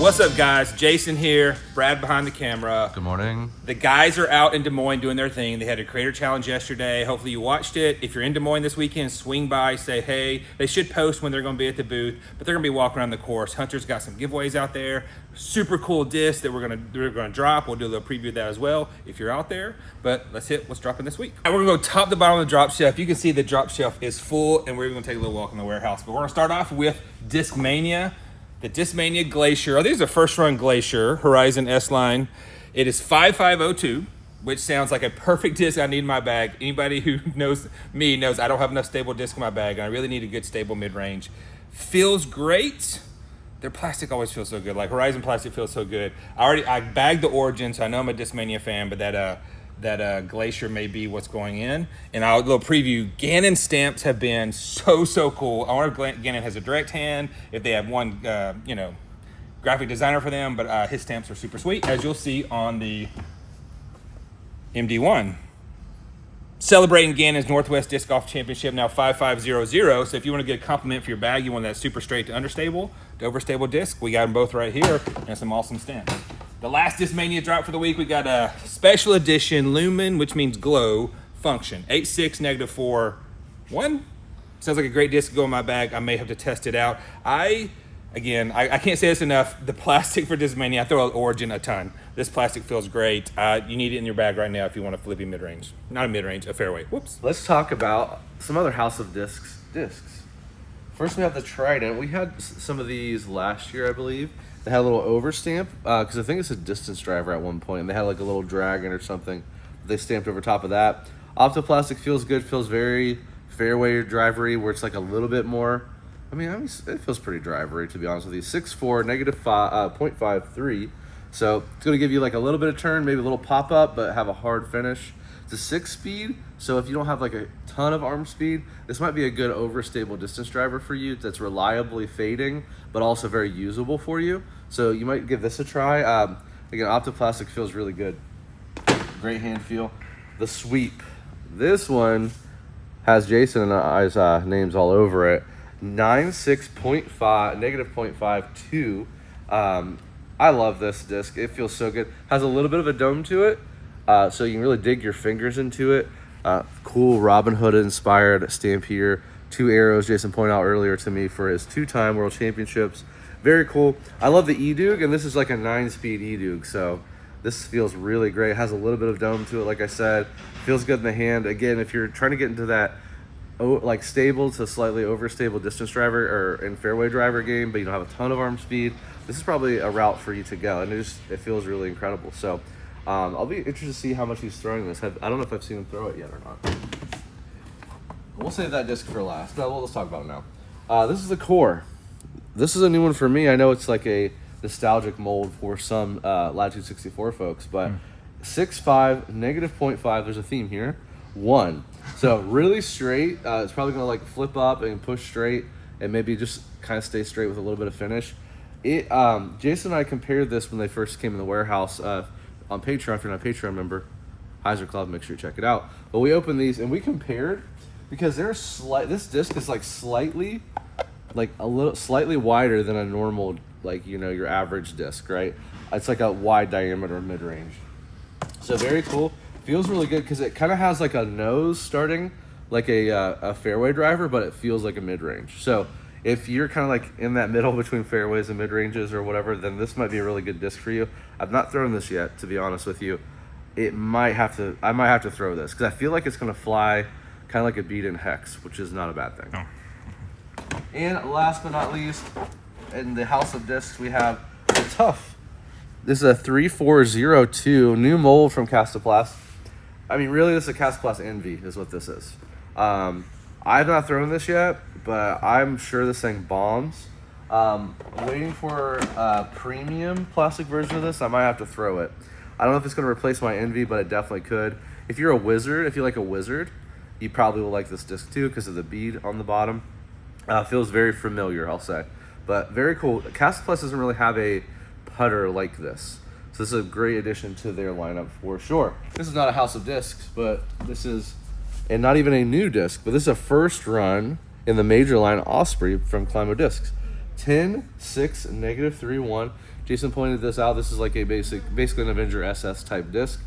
What's up, guys? Jason here, Brad behind the camera. Good morning. The guys are out in Des Moines doing their thing. They had a creator challenge yesterday. Hopefully you watched it. If you're in Des Moines this weekend, swing by, say hey. They should post when they're going to be at the booth, but they're going to be walking around the course. Hunter's got some giveaways out there. Super cool disc that we're going to drop. We'll do a little preview of that as well if you're out there. But let's hit what's dropping this week. We're going to go top to bottom of the drop shelf. You can see the drop shelf is full, and we're going to take a little walk in the warehouse. But we're going to start off with Disc Mania. The Disc Mania Glacier. Oh, these are first run Glacier Horizon S-Line. It is 5502, which sounds like a perfect disc I need in my bag. Anybody who knows me knows I don't have enough stable disc in my bag, and I really need a good stable mid-range. Feels great. Their plastic always feels so good. Like Horizon plastic feels so good. I bagged the Origin, so I know I'm a Disc Mania fan, but that Glacier may be what's going in. And I'll little preview. Gannon stamps have been so cool. I wonder if Gannon has a direct hand, if they have one graphic designer for them, but his stamps are super sweet, as you'll see on the MD1. Celebrating Gannon's Northwest Disc Golf Championship, now 5500. So if you want to get a compliment for your bag, you want that super straight to understable, to overstable disc, we got them both right here, and some awesome stamps. The last Disc Mania drop for the week, we got a special edition Lumen, which means glow, function. 86 -4 1. Sounds like a great disc to go in my bag. I may have to test it out. I can't say this enough. The plastic for Disc Mania, I throw out Origin a ton. This plastic feels great. You need it in your bag right now if you want a flippy mid-range. Not a mid-range, a fairway. Whoops. Let's talk about some other House of Discs. First, we have the Trident. We had some of these last year, I believe. They had a little overstamp, because I think it's a distance driver at one point. And they had like a little dragon or something. They stamped over top of that. Optoplastic feels good, feels very fairway drivery, where it's like a little bit more. I mean, it feels pretty drivery, to be honest with you. 6'4", -0.53. So it's going to give you like a little bit of turn, maybe a little pop-up, but have a hard finish. It's a 6-speed, so if you don't have like a ton of arm speed, this might be a good overstable distance driver for you that's reliably fading, but also very usable for you. So you might give this a try. Again, Optoplastic feels really good. Great hand feel. The Sweep. This one has Jason and I's names all over it. 96.5, -0.52. I love this disc. It feels so good. Has a little bit of a dome to it, so you can really dig your fingers into it. Cool Robin Hood inspired stamp here. 2 arrows, Jason pointed out earlier to me, for his 2-time World Championships. Very cool. I love the E-Dug, and this is like a 9-speed E-Dug, so this feels really great. It has a little bit of dome to it, like I said. Feels good in the hand. Again, if you're trying to get into that like stable to slightly overstable distance driver or in fairway driver game, but you don't have a ton of arm speed, this is probably a route for you to go, and it feels really incredible. So I'll be interested to see how much he's throwing this. I don't know if I've seen him throw it yet or not. We'll save that disc for last. No, let's talk about it now. This is the Core. This is a new one for me. I know it's like a nostalgic mold for some Latitude 64 folks, but 6'5", -0.5. There's a theme here. 1. So really straight. It's probably gonna like flip up and push straight, and maybe just kind of stay straight with a little bit of finish. Jason and I compared this when they first came in the warehouse on Patreon. If you're not a Patreon member, Heiser Club, make sure you check it out. But we opened these and we compared, because this disc is like slightly wider than a normal, like, your average disc, right? It's like a wide diameter mid-range. So very cool. Feels really good because it kind of has like a nose starting like a fairway driver, but it feels like a mid-range. So if you're kind of like in that middle between fairways and mid-ranges or whatever, then this might be a really good disc for you. I've not thrown this yet, to be honest with you. I might have to throw this because I feel like it's going to fly kind of like a beat-in hex, which is not a bad thing. No. And last but not least, in the House of Discs, we have the Tough. This is a 3402 new mold from Castoplast. I mean, really, this is a Castoplast Envy is what this is. I've not thrown this yet, but I'm sure this thing bombs. Waiting for a premium plastic version of this. I might have to throw it. I don't know if it's going to replace my Envy, but it definitely could. If you're a wizard, if you like a wizard, you probably will like this disc too because of the bead on the bottom. Feels very familiar, I'll say. But very cool. Castoplast doesn't really have a putter like this. So this is a great addition to their lineup for sure. This is not a House of Discs, but this is, and not even a new disc, but this is a first run in the major line Osprey from Climo Discs. 10, 6, -3, 1. Jason pointed this out. This is like a basically an Avenger SS type disc.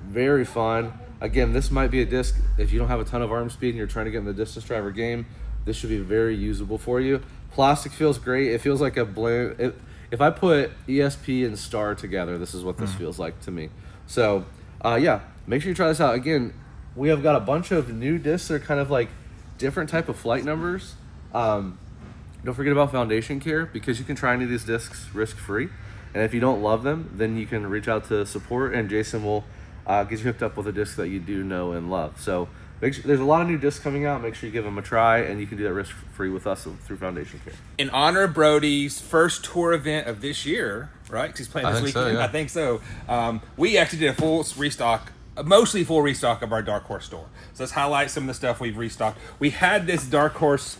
Very fun. Again, this might be a disc if you don't have a ton of arm speed and you're trying to get in the distance driver game. This should be very usable for you. Plastic feels great. It feels like a blend. If I put ESP and Star together, this is what this feels like to me. So, yeah, make sure you try this out. Again, we have got a bunch of new discs that are kind of like different type of flight numbers. Don't forget about foundation care, because you can try any of these discs risk-free. And if you don't love them, then you can reach out to support, and Jason will get you hooked up with a disc that you do know and love. So make sure, there's a lot of new discs coming out. Make sure you give them a try, and you can do that risk-free with us through foundation care. In honor of Brody's first tour event of this year, right? Because he's playing this weekend. So, yeah. I think so. We actually did a full restock, mostly full restock of our Darkhorse store. So let's highlight some of the stuff we've restocked. We had this Darkhorse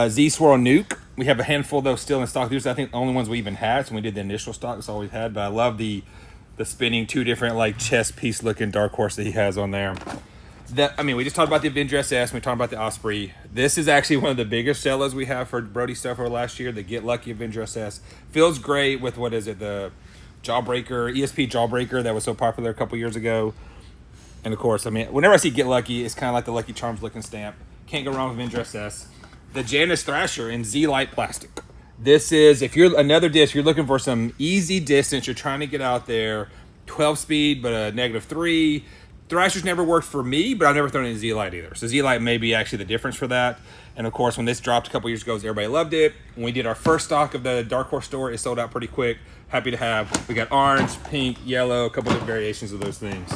Z-Swirl Nuke. We have a handful of those still in stock. These are, I think, the only ones we even had. So when we did the initial stock, that's all we had. But I love the spinning 2 different like chess piece looking Darkhorse that he has on there. We just talked about the Avenger SS. We talked about the Osprey. This is actually one of the biggest sellers we have for Brody stuff over last year. The Get Lucky Avenger SS feels great with the Jawbreaker, ESP Jawbreaker that was so popular a couple years ago. And of course, whenever I see Get Lucky, it's kind of like the Lucky Charms looking stamp. Can't go wrong with Avenger SS. The Janus Thrasher in Z-Light plastic. This is, if you're another disc, you're looking for some easy distance, you're trying to get out there, 12 speed, but a -3. Thrasher's never worked for me, but I've never thrown in Z-Light either. So Z-Light may be actually the difference for that. And of course, when this dropped a couple years ago, everybody loved it. When we did our first stock of the Darkhorse store, it sold out pretty quick. Happy to have. We got orange, pink, yellow, a couple different variations of those things.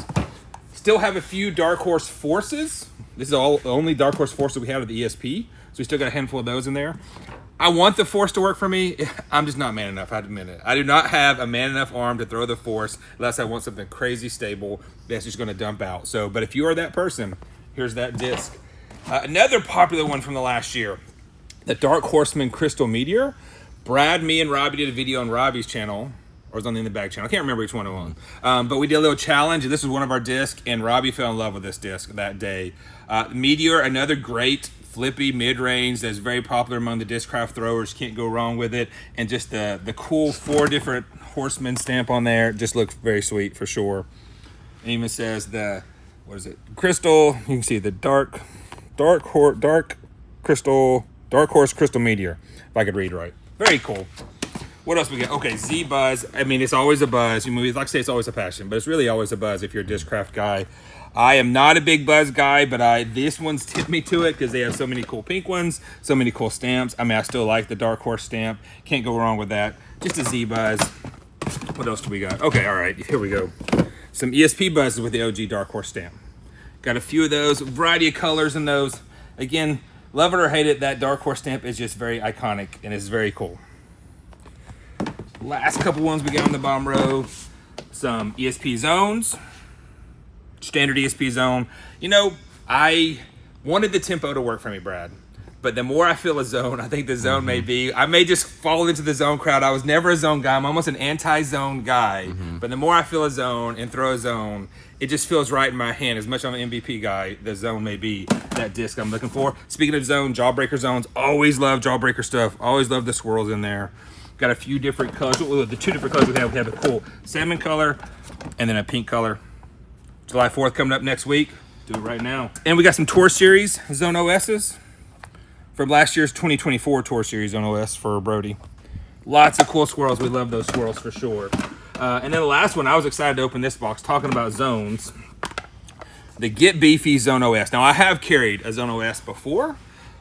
Still have a few Darkhorse Forces. This is the only Darkhorse Force that we have at the ESP. So we still got a handful of those in there. I want the Force to work for me. I'm just not man enough, I admit it. I do not have a man enough arm to throw the Force unless I want something crazy stable that's just going to dump out. So, but if you are that person, here's that disc. Another popular one from the last year, the Dark Horseman Crystal Meteor. Brad, me, and Robbie did a video on Robbie's channel, or it was on the In the Bag channel. I can't remember which one it was. But we did a little challenge, and this was one of our discs, and Robbie fell in love with this disc that day. Meteor, another great flippy mid-range that's very popular among the discraft throwers. Can't go wrong with it. And just the cool 4 different horsemen stamp on there just looks very sweet for sure. It even says crystal. You can see the Darkhorse Crystal Meteor, if I could read right. Very cool. What else we got? Okay, Z-Buzz. It's always a buzz. Like I say, it's always a passion, but it's really always a buzz if you're a discraft guy. I am not a big buzz guy, but this one's tipped me to it because they have so many cool pink ones, so many cool stamps. I still like the Darkhorse stamp. Can't go wrong with that. Just a Z-Buzz. What else do we got? Okay, all right, here we go. Some ESP buzzes with the OG Darkhorse stamp. Got a few of those, a variety of colors in those. Again, love it or hate it, that Darkhorse stamp is just very iconic and it's very cool. Last couple ones we got on the bottom row. Some ESP zones. Standard ESP zone. I wanted the tempo to work for me, Brad. But the more I feel a zone, I think the zone I may just fall into the zone crowd. I was never a zone guy. I'm almost an anti-zone guy. But the more I feel a zone and throw a zone, it just feels right in my hand. As much as I'm an MVP guy, the zone may be that disc I'm looking for. Speaking of zone, Jawbreaker zones. Always love Jawbreaker stuff. Always love the swirls in there. Got a few different colors. The 2 different colors we have a cool salmon color and then a pink color. July 4th coming up next week. Do it right now. And we got some Tour Series Zone OSs from last year's 2024 Tour Series Zone OS for Brody. Lots of cool swirls. We love those swirls for sure. And then the last one, I was excited to open this box talking about zones. The Get Beefy Zone OS. Now, I have carried a Zone OS before.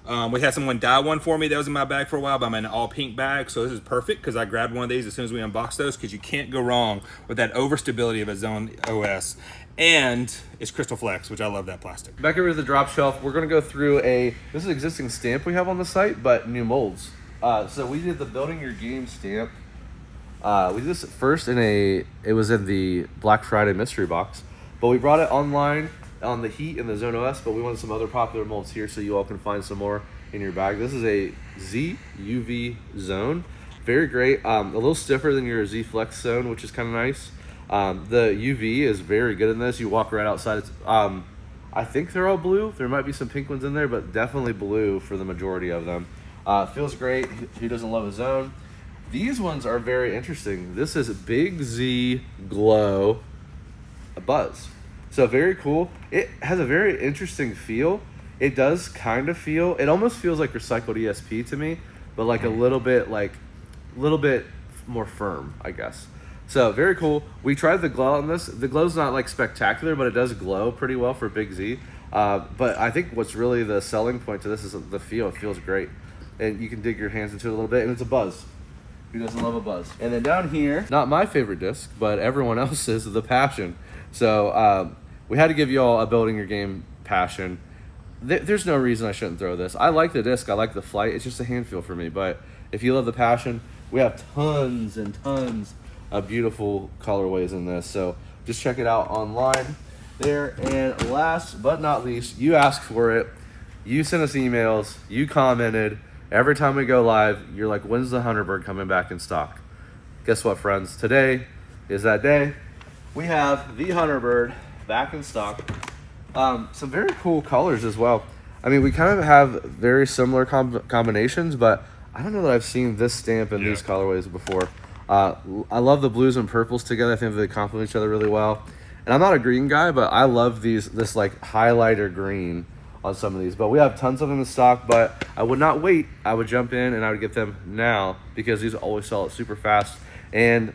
We had someone dye one for me that was in my bag for a while, but I'm in an all pink bag, so this is perfect because I grabbed one of these as soon as we unboxed those because you can't go wrong with that overstability of a Zone OS. And it's Crystal Flex, which I love that plastic. Back over to the drop shelf, we're going to go through this is an existing stamp we have on the site, but new molds. So we did the Building Your Game stamp. We did this first it was in the Black Friday mystery box, but we brought it online on the Heat and the Zone OS, but we wanted some other popular molds here so you all can find some more in your bag. This is a Z UV Zone. Very great. A little stiffer than your Z Flex Zone, which is kind of nice. The UV is very good in this. You walk right outside. It's, I think they're all blue. There might be some pink ones in there, but definitely blue for the majority of them. Feels great. Who doesn't love a zone? These ones are very interesting. This is Big Z Glow Buzz. So very cool. It has a very interesting feel. It does kind of feel, it almost feels like recycled ESP to me, but like a little bit more firm, I guess. So very cool. We tried the glow on this. The glow's not like spectacular, but it does glow pretty well for Big Z. But I think what's really the selling point to this is the feel. It feels great. And you can dig your hands into it a little bit, and it's a buzz. Who doesn't love a buzz? And then down here, not my favorite disc, but everyone else's, the Passion. So we had to give you all a building your game Passion. There's no reason I shouldn't throw this. I like the disc. I like the flight. It's just a hand feel for me. But if you love the Passion, we have tons and tons of beautiful colorways in this. So just check it out online there. And last but not least, you asked for it. You sent us emails. You commented. Every time we go live, you're like, when's the Hunnerbird coming back in stock? Guess what, friends? Today is that day. We have the Hunnerbird back in stock. Some very cool colors as well. I mean, we kind of have very similar combinations, but I don't know that I've seen this stamp in these colorways before. I love the blues and purples together. I think they complement each other really well. And I'm not a green guy, but I love this like highlighter green on some of these. But we have tons of them in stock, but I would not wait. I would jump in and I would get them now because these always sell it super fast. And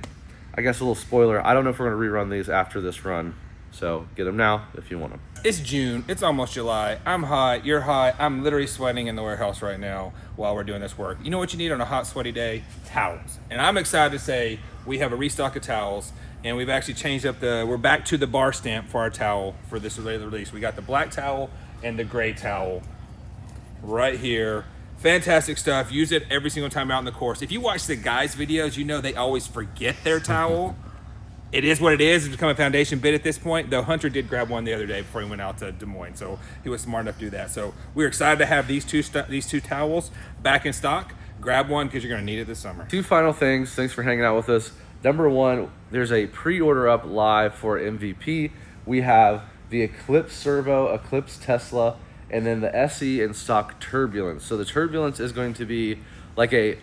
I guess a little spoiler, I don't know if we're going to rerun these after this run. So get them now if you want them. It's June. It's almost July. I'm hot. You're hot. I'm literally sweating in the warehouse right now while we're doing this work. You know what you need on a hot, sweaty day? Towels. And I'm excited to say we have a restock of towels, and we've actually changed up we're back to the bar stamp for our towel for this release. We got the black towel and the gray towel right here. Fantastic stuff. Use it every single time out in the course. If you watch the guys' videos, you know they always forget their towel. It is what it is. It's become a foundation bid at this point, though Hunter did grab one the other day before he went out to Des Moines, so he was smart enough to do that. So we're excited to have these two towels back in stock. Grab one because you're going to need it this summer. Two final things. Thanks for hanging out with us. Number one, there's a pre-order up live for MVP. We have the Eclipse Servo, Eclipse Tesla, and then the SE in stock Turbulence. So the Turbulence is going to be like a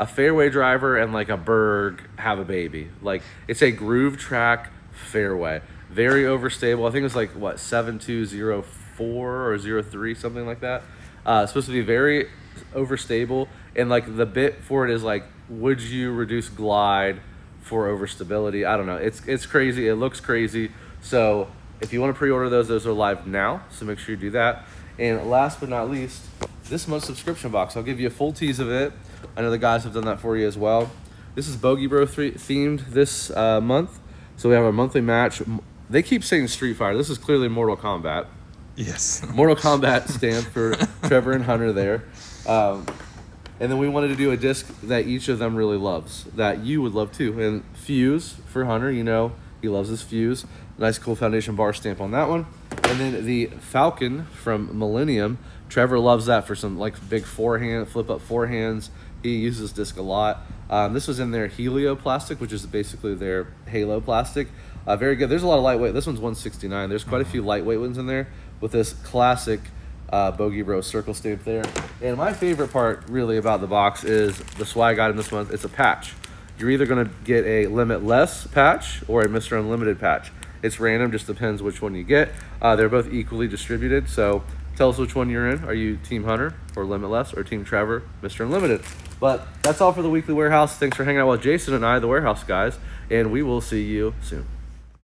fairway driver and like a Berg have a baby. Like it's a groove track fairway, very overstable. I think it's like what 7204 or 03, something like that. It's supposed to be very overstable, and like the bit for it is like, would you reduce glide for overstability? I don't know. It's crazy. It looks crazy. So if you want to pre-order those are live now. So make sure you do that. And last but not least, this month's subscription box. I'll give you a full tease of it. I know the guys have done that for you as well. This is Bogey Bro themed this month. So we have our monthly match. They keep saying Street Fighter. This is clearly Mortal Kombat. Yes. Mortal Kombat stamp for Trevor and Hunter there. And then we wanted to do a disc that each of them really loves, that you would love too. And Fuse for Hunter, you know, he loves his Fuse. Nice cool foundation bar stamp on that one. And then the Falcon from Millennium. Trevor loves that for some like big forehand, flip up forehands. He uses this disc a lot. This was in their Helio plastic, which is basically their Halo plastic. Very good. There's a lot of lightweight. This one's 169. There's quite a few lightweight ones in there with this classic Bogey Bro circle stamp there. And my favorite part really about the box is the swag item this month. It's a patch. You're either going to get a Limitless patch or a Mr. Unlimited patch. It's random, just depends which one you get. They're both equally distributed, so tell us which one you're in. Are you Team Hunter or Limitless, or Team Trevor, Mr. Unlimited? But that's all for the Weekly Warehouse. Thanks for hanging out with Jason and I, the Warehouse guys, and we will see you soon.